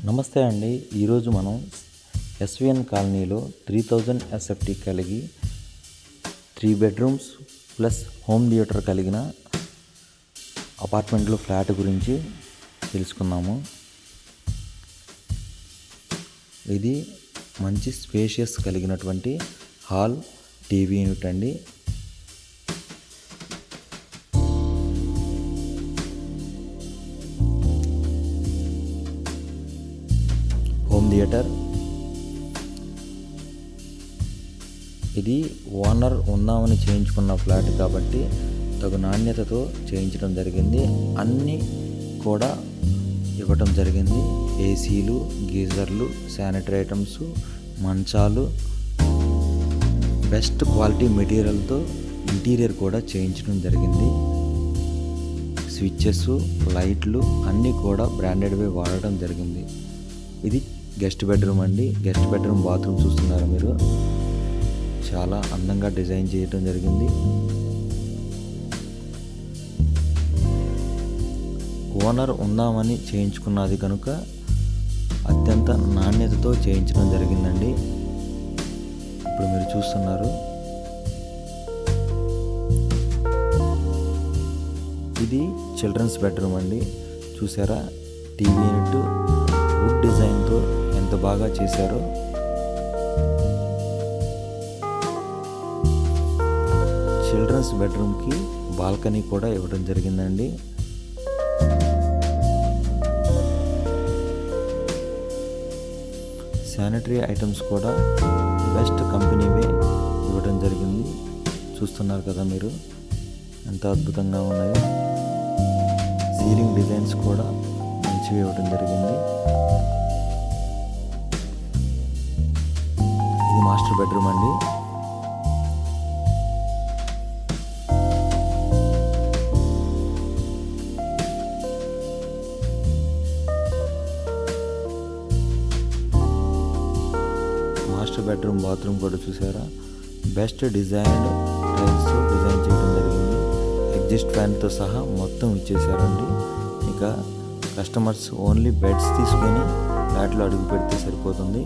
నమస్తే అండి. ఈరోజు మనం ఎస్విఎన్ కాలనీలో 3000 ఎస్ఎఫ్టీ కలిగి 3 బెడ్రూమ్స్ ప్లస్ హోమ్ థియేటర్ కలిగిన అపార్ట్మెంట్లో ఫ్లాట్ గురించి తెలుసుకుందాము. ఇది మంచి స్పేషియస్ కలిగినటువంటి హాల్, టీవీ యూనిట్ అండి. Home theatre. ఇది ఓనర్ ఉందామని చేయించుకున్న ఫ్లాట్ కాబట్టి తగు నాణ్యతతో చేయించడం జరిగింది. అన్నీ కూడా ఇవ్వటం జరిగింది. ఏసీలు, గీజర్లు, శానిటరీ ఐటమ్స్, మంచాలు, బెస్ట్ క్వాలిటీ మెటీరియల్తో ఇంటీరియర్ కూడా చేయించడం జరిగింది. స్విచ్చెస్, లైట్లు అన్నీ కూడా బ్రాండెడ్వే వాడటం జరిగింది. ఇది గెస్ట్ బెడ్రూమ్ అండి. గెస్ట్ బెడ్రూమ్ బాత్రూమ్ చూస్తున్నారు మీరు. చాలా అందంగా డిజైన్ చేయడం జరిగింది. ఓనర్ ఉందామని చేయించుకున్నది కనుక అత్యంత నాణ్యతతో చేయించడం జరిగిందండి. ఇప్పుడు మీరు చూస్తున్నారు. ఇది చిల్డ్రన్స్ బెడ్రూమ్ అండి. చూసారా, టీవీ యూనిట్ వుడ్ డిజైన్తో ఎంత బాగా చేశారో. చిల్డ్రన్స్ బెడ్రూమ్కి బాల్కనీ కూడా ఇవ్వడం జరిగిందండి. శానిటరీ ఐటమ్స్ కూడా బెస్ట్ కంపెనీవే ఇవ్వడం జరిగింది. చూస్తున్నారు కదా మీరు ఎంత అద్భుతంగా ఉన్నాయో. సీలింగ్ డిజైన్స్ కూడా మంచివి ఇవ్వడం జరిగింది. ఇది మాస్టర్ బెడ్రూమ్ అండి. మాస్టర్ బెడ్రూమ్ బాత్రూమ్ కూడా చూసారా, బెస్ట్ డిజైన్డ్ టైల్స్ డిజైన్ చేయడం జరిగింది. ఎగ్జిస్ట్ ఫ్యాన్తో సహా మొత్తం ఇచ్చేసారండి. ఇక కస్టమర్స్ ఓన్లీ బెడ్స్ తీసుకొని ఫ్లాట్లో అడుగు పెడితే సరిపోతుంది.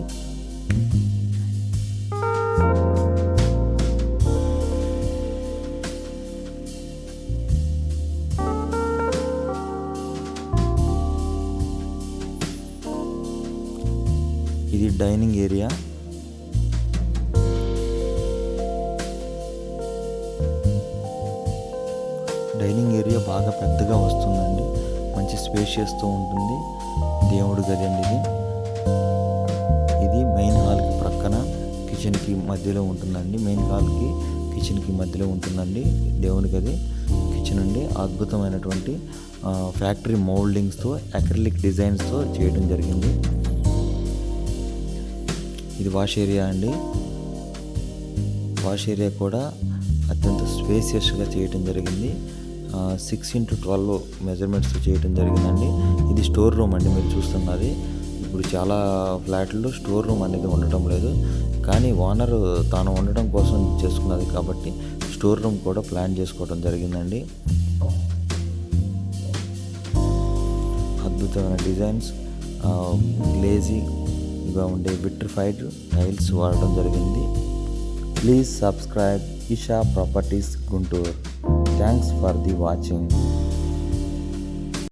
ఇది డైనింగ్ ఏరియా. డైనింగ్ ఏరియా బాగా పెద్దగా వస్తుందండి. మంచి స్పేషియస్తో ఉంటుంది. దేవుడి గది అండి ఇది. ఇది మెయిన్ హాల్కి ప్రక్కన కిచెన్కి మధ్యలో ఉంటుందండి. మెయిన్ హాల్కి కిచెన్కి మధ్యలో ఉంటుందండి దేవుని గది. కిచెన్ అండి అద్భుతమైనటువంటి ఫ్యాక్టరీ మౌల్డింగ్స్తో, అక్రిలిక్ డిజైన్స్తో చేయడం జరిగింది. ఇది వాష్ ఏరియా అండి. వాష్ ఏరియా కూడా అత్యంత స్పేసియస్గా చేయడం జరిగింది. 6x12 మెజర్మెంట్స్ చేయడం జరిగిందండి. ఇది స్టోర్ రూమ్ అండి. మీరు చూస్తున్నది ఇప్పుడు చాలా ఫ్లాట్లో స్టోర్ రూమ్ అనేది ఉండటం లేదు, కానీ ఓనర్ తాను ఉండటం కోసం చేసుకున్నది కాబట్టి స్టోర్ రూమ్ కూడా ప్లాన్ చేసుకోవడం జరిగిందండి. అద్భుతమైన డిజైన్స్, గ్లేజీగా ఉండే విట్రిఫైడ్ టైల్స్ వాడటం జరిగింది. Please subscribe Isha Properties Guntur. Thanks for the watching.